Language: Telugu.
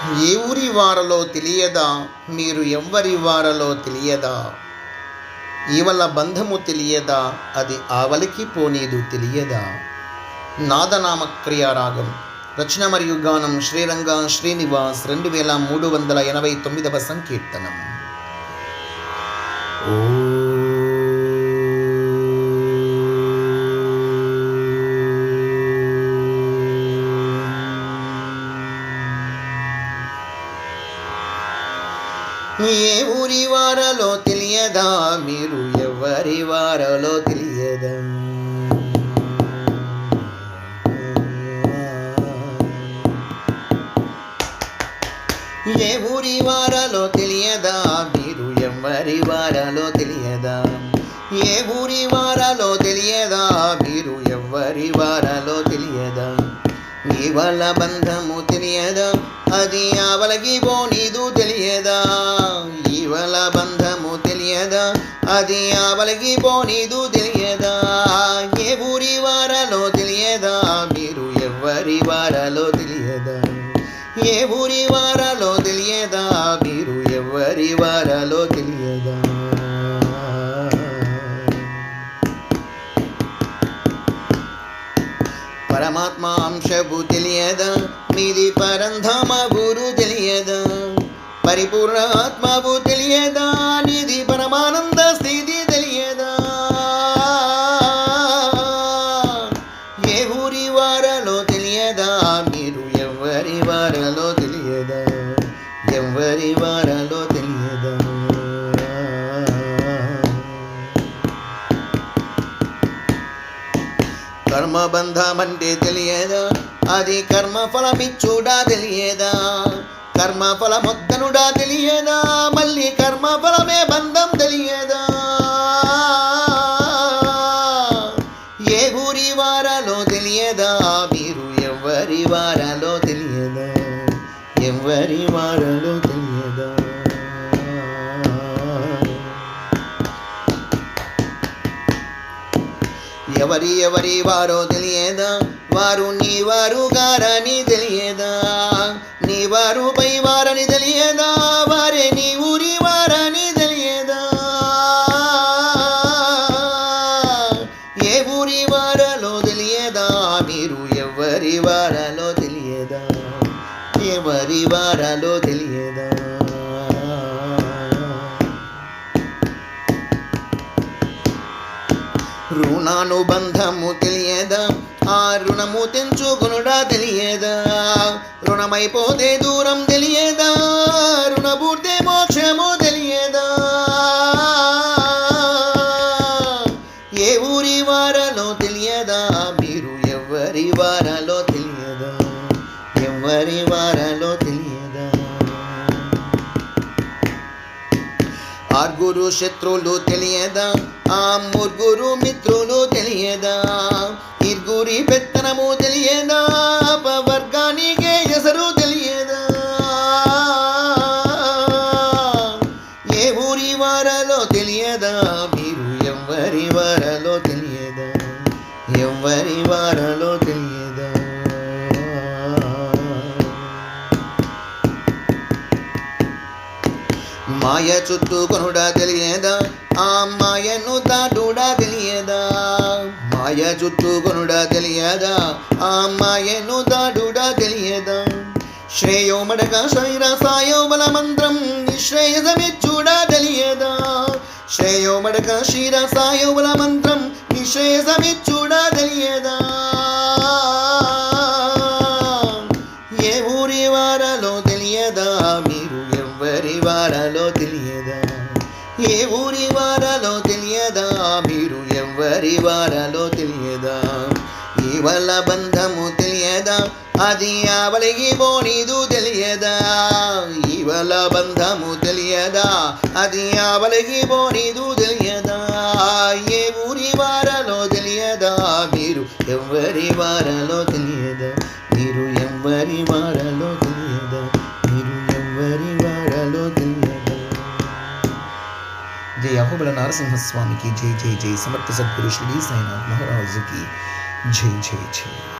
ఏ ఊరి వారలో తెలియదా, మీరు ఎవ్వరి వారలో తెలియదా, ఈవల బంధము తెలియదా, అది ఆవలికి పోనీదు తెలియదా. నాదనామ క్రియారాగం. రచన మరియు గానం శ్రీరంగ శ్రీనివాస్ 2389వ సంకీర్తనం. ఏ ఊరి వారలో తెలియదా, మీరు ఎవరి వారలో తెలియదా. ఏ ఊరి వారలో తెలియదా, మీరు ఎవరి వారలో తెలియదా. ఏ ఊరి వారలో తెలియదా, మీరు ఎవరి వారలో తెలియదా. ఈవల బంధము తెలియదా, అది ఆవలకి పోనీదు తెలియదా. ఈవల బంధము తెలియదా, అది ఆవలకి పోనీదు తెలియదా. ఏ ఊరి వారలో తెలియదా, మీరు ఎవరి వారలో తెలియదా. ఏ ఊరి వారలో తెలియదా, మీరు ఎవరి వారలో తెలియదా. పరమాత్మ అంశపు తెలియదా, మీది పరంధామ గురు తెలియదా. పరిపూర్ణ ఆత్మవు తెలియదా, నిధి పరమానంద స్థితి తెలియదా. ఏ ఊరి వారలో తెలియదా, మీరు ఎవరి వారలో తెలియదా. ఎవరి వారలో తెలియదా. కర్మబంధమంటే తెలియదా, అది కర్మఫలమిచ్చుడా తెలియదా. కర్మఫలమొద్దనుడా తెలియదా, మళ్ళీ కర్మఫలమే బంధం తెలియదా. ఏ ఊరి వారలో తెలియదా, మీరు ఎవరి వారలో తెలియదా. ఎవరి వారలో తెలియదా. ఎవరి వారో తెలియదా, వారు నీ వారు గారని తెలియదా. నీ వారు పై వారని తెలియదా, వారే నీ ఊరి వారని తెలియదా. ఏ ఊరి వారలో తెలియదా, మీరు ఎవరి వారలో తెలియదా. ఎవరి వారలో తెలియదా. రుణానుబంధము తెలియదా, ఆ రుణము తెంచుకునుడా తెలియదా. రుణమైపోతే దూరం తెలియదా, రుణపూర్తే మోక్షము తెలియదా. ఏ ఊరి వారలో తెలియదా, మీరు ఎవరి వారలో తెలియదా. ఎవరి వారలో తెలియదా. ఆరుగురు శత్రువులు తెలియదా, ఆ ముగ్గురు మిత్రులు తెలియదా. ఇరుగురి పెత్తనము తెలియదా, అపవర్గానికే ఎసరు తెలియదా. ఏ ఊరి వారలో తెలియదా, మీరు ఎవరి వారలో తెలియదా. ఎవరి వారలో తెలియదా. మాయ చుట్టుకొనుడా తెలియదా, ఆ మాయను దాటుడా తెలియదా. మాయ చుట్టుకొనుడా తెలియదా, ఆ మాయను దాటుడా తెలియదా. శ్రేయోమడక శైరసాయో బల మంత్రం నిశ్రేయసమిచ్చుడా తెలియదా. శ్రేయోమడక శిరసాయో బల మంత్రం నిశ్రేయసమిచ్చుడా తెలియదా. ఏ ఊరి వారలో తెలియదా, మీరు ఎవరి వారలో తెలియదా. ఏ ఊరి వారలో తెలియదా, మీరు ఎవరి వారలో తెలియదా. ఈవల బంధము తెలియదా, అది ఆవలికి పోనీదు తెలియదా. ఈవల బంధము తెలియదా, అది ఆవలికి పోనీదు తెలియదా. ఏ ఊరి వారలో తెలియదా, మీరు ఎవరి వారలో తెలియదా. మీరు ఎవరి వారలో తెలియదా. మీరు ఎవరి వారలో తెలియదా. జై అహోబల నరసింహస్వామికి జై. జై జై. సమర్థ సద్గురు శ్రీ సాయినాథ్ మహారాజుకి జై. జై జై.